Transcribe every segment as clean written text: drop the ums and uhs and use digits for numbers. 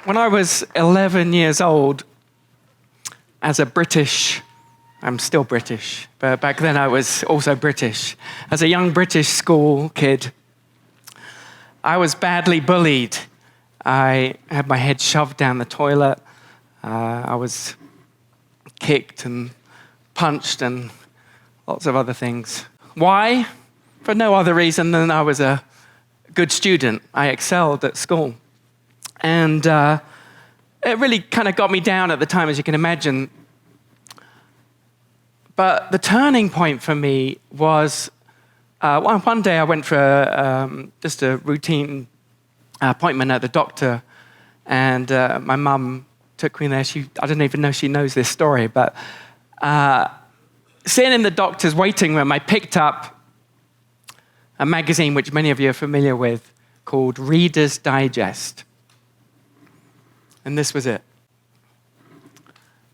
When I was 11 years old, as a British, I'm still British, but back then I was also British. As a young British school kid, I was badly bullied. I had my head shoved down the toilet. I was kicked and punched and lots of other things. Why? For no other reason than I was a good student. I excelled at school. And it really kind of got me down at the time, as you can imagine. But the turning point for me was one day I went for just a routine appointment at the doctor, and my mum took me there. I don't even know if she knows this story, but sitting in the doctor's waiting room, I picked up a magazine which many of you are familiar with called Reader's Digest. And this was it.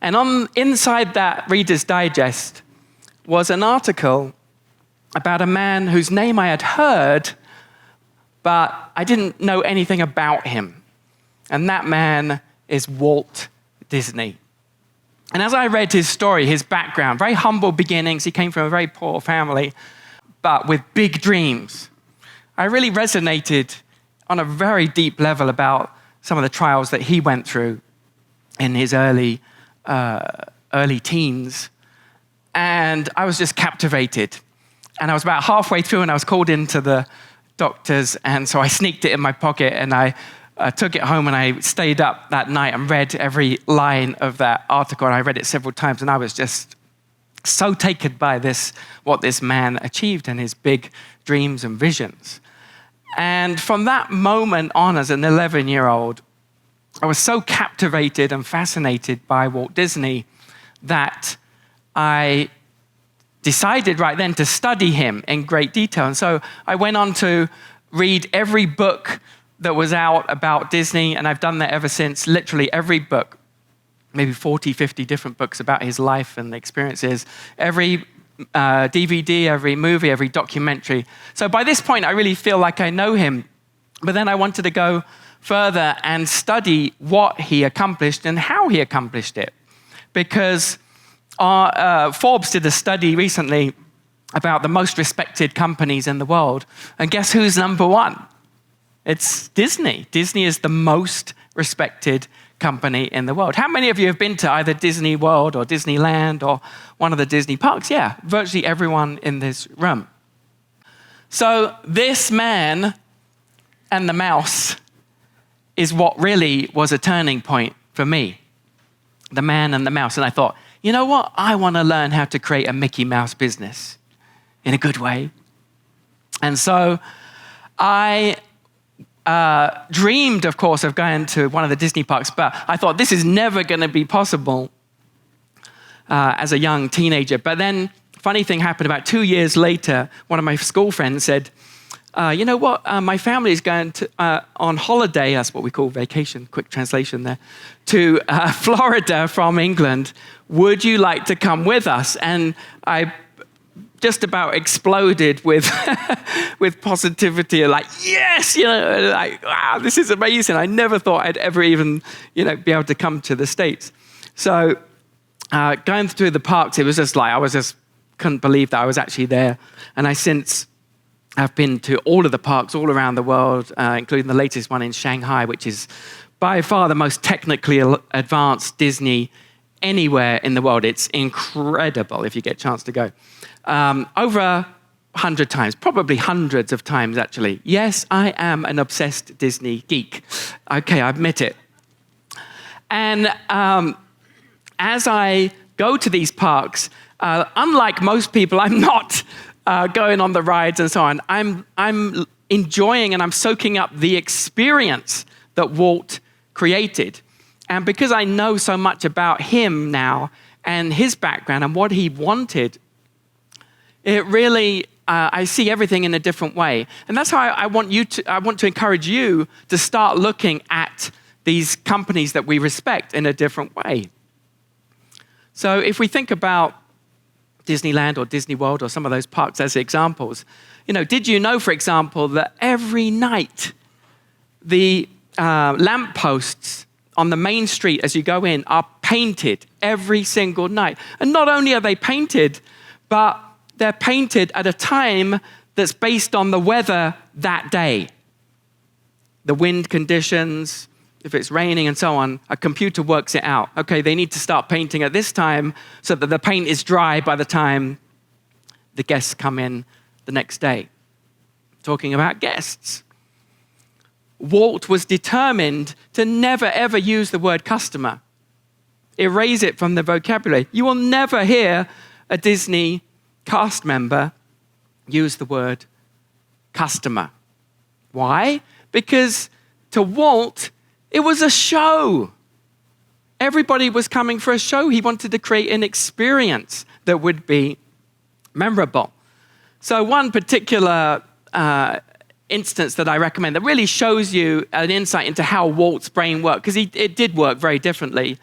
And inside that Reader's Digest was an article about a man whose name I had heard, but I didn't know anything about him. And that man is Walt Disney. And as I read his story, his background, very humble beginnings, he came from a very poor family, but with big dreams, I really resonated on a very deep level about some of the trials that he went through in his early teens. And I was just captivated. And I was about halfway through and I was called into the doctor's, and so I sneaked it in my pocket and I took it home and I stayed up that night and read every line of that article, and I read it several times, and I was just so taken by what this man achieved and his big dreams and visions. And from that moment on, as an 11-year-old, I was so captivated and fascinated by Walt Disney that I decided right then to study him in great detail. And so I went on to read every book that was out about Disney, and I've done that ever since. Literally every book, maybe 40, 50 different books about his life and experiences, every DVD, every movie, every documentary. So by this point, I really feel like I know him. But then I wanted to go further and study what he accomplished and how he accomplished it. Because Forbes did a study recently about the most respected companies in the world. And guess who's number one? It's Disney. Disney is the most respected company in the world. How many of you have been to either Disney World or Disneyland or one of the Disney parks? Yeah, virtually everyone in this room. So this man and the mouse is what really was a turning point for me. The man and the mouse. And I thought, you know what? I want to learn how to create a Mickey Mouse business in a good way. And so I dreamed, of course, of going to one of the Disney parks, but I thought this is never going to be possible as a young teenager. But then, funny thing happened about 2 years later. One of my school friends said, you know what, my family is going to on holiday, that's what we call vacation, quick translation there, to Florida from England. Would you like to come with us? And I just about exploded with with positivity, like, yes, like, wow, this is amazing. I never thought I'd ever even, be able to come to the States. So going through the parks, it was just like, couldn't believe that I was actually there. And I've been to all of the parks all around the world, including the latest one in Shanghai, which is by far the most technically advanced Disney anywhere in the world. It's incredible if you get a chance to go. Over 100 times, probably hundreds of times, actually. Yes, I am an obsessed Disney geek. Okay, I admit it. And as I go to these parks, unlike most people, I'm not going on the rides and so on. I'm enjoying and I'm soaking up the experience that Walt created. And because I know so much about him now and his background and what he wanted, it really, I see everything in a different way. And that's how I want to encourage you to start looking at these companies that we respect in a different way. So if we think about Disneyland or Disney World or some of those parks as examples, did you know, for example, that every night the lampposts on the main street as you go in are painted every single night. And not only are they painted, but they're painted at a time that's based on the weather that day. The wind conditions, if it's raining and so on, a computer works it out. Okay, they need to start painting at this time so that the paint is dry by the time the guests come in the next day. Talking about guests. Walt was determined to never, ever use the word customer. Erase it from the vocabulary. You will never hear a Disney cast member use the word customer. Why? Because to Walt, it was a show. Everybody was coming for a show. He wanted to create an experience that would be memorable. So one particular instance that I recommend that really shows you an insight into how Walt's brain worked, because it did work very differently,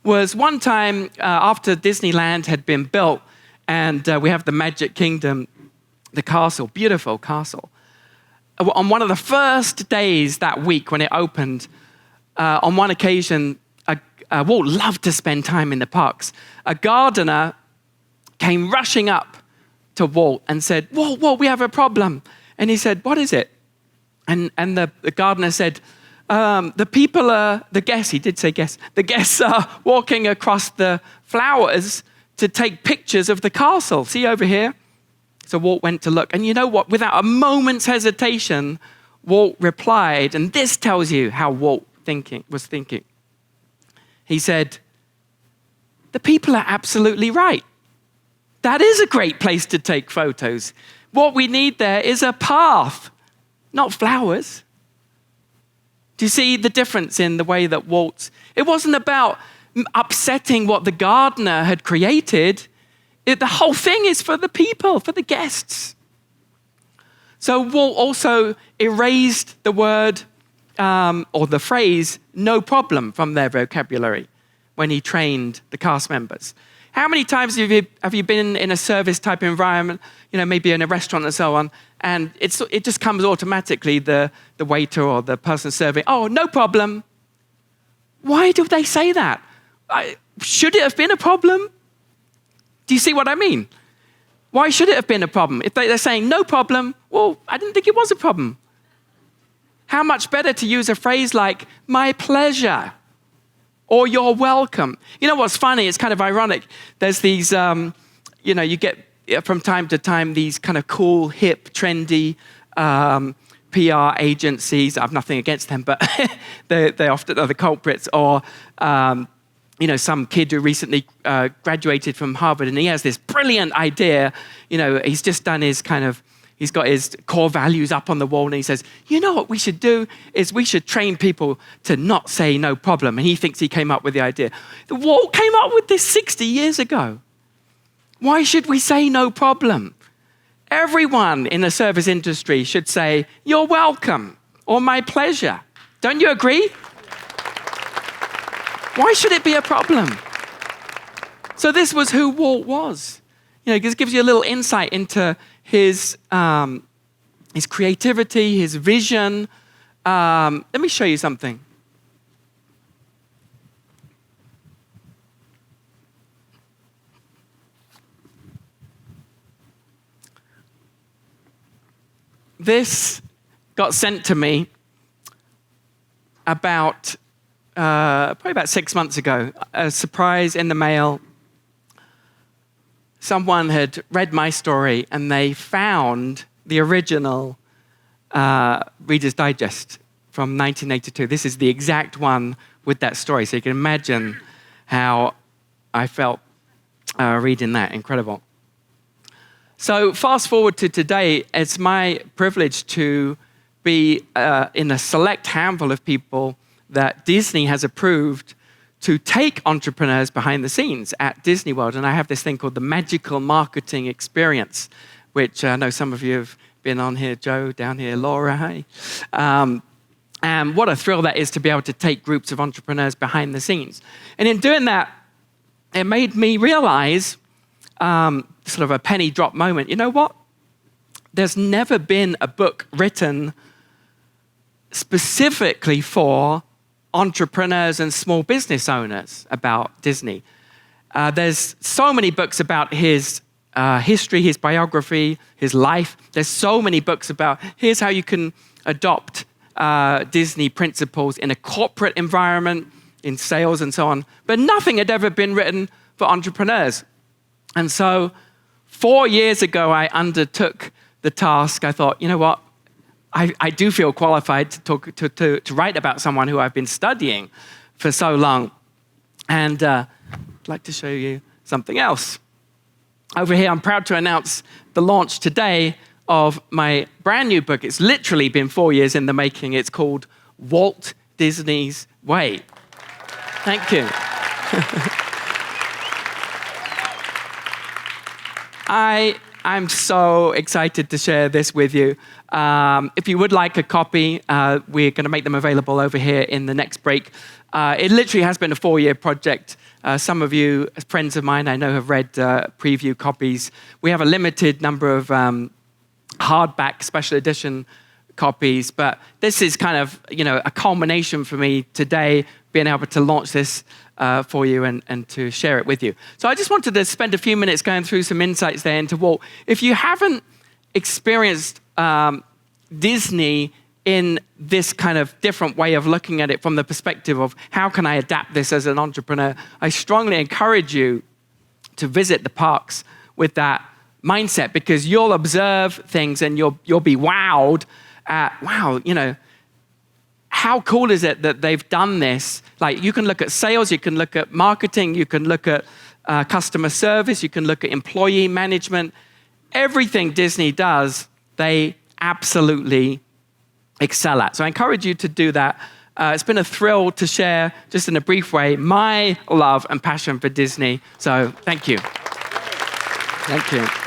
was one time after Disneyland had been built, and we have the Magic Kingdom, the castle, beautiful castle. On one of the first days that week when it opened, on one occasion, Walt loved to spend time in the parks. A gardener came rushing up to Walt and said, Walt, we have a problem. And he said, what is it? And the gardener said, the guests, he did say guests, the guests are walking across the flowers to take pictures of the castle. See over here? So Walt went to look. And you know what? Without a moment's hesitation, Walt replied, and this tells you how Walt was thinking. He said, the people are absolutely right. That is a great place to take photos. What we need there is a path, not flowers. Do you see the difference in the way that it wasn't about upsetting what the gardener had created. The whole thing is for the people, for the guests. So Walt also erased the word or the phrase no problem from their vocabulary when he trained the cast members. How many times have you been in a service type environment, maybe in a restaurant and so on, and it just comes automatically, the waiter or the person serving, oh, no problem. Why do they say that? Should it have been a problem? Do you see what I mean? Why should it have been a problem? If they're saying no problem, well, I didn't think it was a problem. How much better to use a phrase like my pleasure or you're welcome. You know what's funny? It's kind of ironic. There's these, you get from time to time these kind of cool, hip, trendy PR agencies. I have nothing against them, but they often are the culprits. Or some kid who recently graduated from Harvard, and he has this brilliant idea. He's just done he's got his core values up on the wall, and he says, you know what we should do is we should train people to not say no problem. And he thinks he came up with the idea. Walt came up with this 60 years ago. Why should we say no problem? Everyone in the service industry should say, you're welcome, or my pleasure. Don't you agree? Why should it be a problem? So this was who Walt was. This gives you a little insight into his creativity, his vision. Let me show you something. This got sent to me probably about 6 months ago. A surprise in the mail. Someone had read my story and they found the original Reader's Digest from 1982. This is the exact one with that story. So you can imagine how I felt reading that. Incredible. So fast forward to today, it's my privilege to be in a select handful of people that Disney has approved to take entrepreneurs behind the scenes at Disney World. And I have this thing called the Magical Marketing Experience, which I know some of you have been on here, Joe, down here, Laura, hi. And what a thrill that is to be able to take groups of entrepreneurs behind the scenes. And in doing that, it made me realize, sort of a penny drop moment, you know what? There's never been a book written specifically for entrepreneurs and small business owners about Disney. There's so many books about his history, his biography, his life. There's so many books about here's how you can adopt Disney principles in a corporate environment, in sales and so on. But nothing had ever been written for entrepreneurs. And so 4 years ago, I undertook the task. I thought, you know what? I do feel qualified to write about someone who I've been studying for so long. And I'd like to show you something else. Over here, I'm proud to announce the launch today of my brand new book. It's literally been 4 years in the making. It's called Walt Disney's Way. Thank you. I'm so excited to share this with you. If you would like a copy, we're going to make them available over here in the next break. It literally has been a 4-year project. Some of you, friends of mine, I know have read preview copies. We have a limited number of hardback special edition copies, but this is kind of, a culmination for me today, being able to launch this for you and to share it with you. So I just wanted to spend a few minutes going through some insights there into Walt. If you haven't experienced Disney in this kind of different way of looking at it from the perspective of how can I adapt this as an entrepreneur, I strongly encourage you to visit the parks with that mindset, because you'll observe things and you'll be wowed at, wow, how cool is it that they've done this? Like, you can look at sales, you can look at marketing, you can look at customer service, you can look at employee management. Everything Disney does, they absolutely excel at. So I encourage you to do that. It's been a thrill to share, just in a brief way, my love and passion for Disney. So thank you. Thank you.